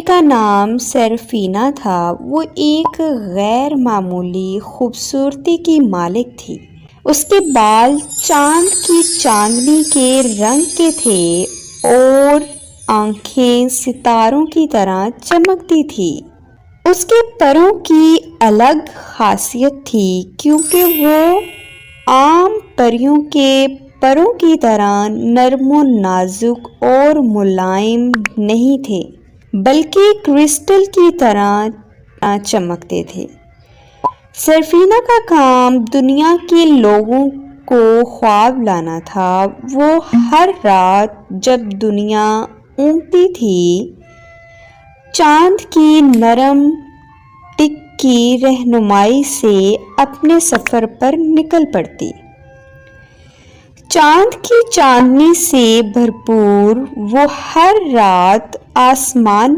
का नाम सेरफीना था। वो एक गैर मामूली खूबसूरती की मालिक थी। उसके बाल चांद की चांदनी के रंग के थे और आंखें सितारों की तरह चमकती थी। उसके पैरों की अलग खासियत थी क्योंकि वो आम परियों के पैरों की तरह नरम और नाजुक और मुलायम नहीं थे, बल्कि क्रिस्टल की तरह चमकते थे। सरफीना का काम दुनिया के लोगों को ख्वाब लाना था। वो हर रात जब दुनिया ऊँगती थी, चांद की नरम टिक की रहनुमाई से अपने सफ़र पर निकल पड़ती। चांद की चांदनी से भरपूर वो हर रात आसमान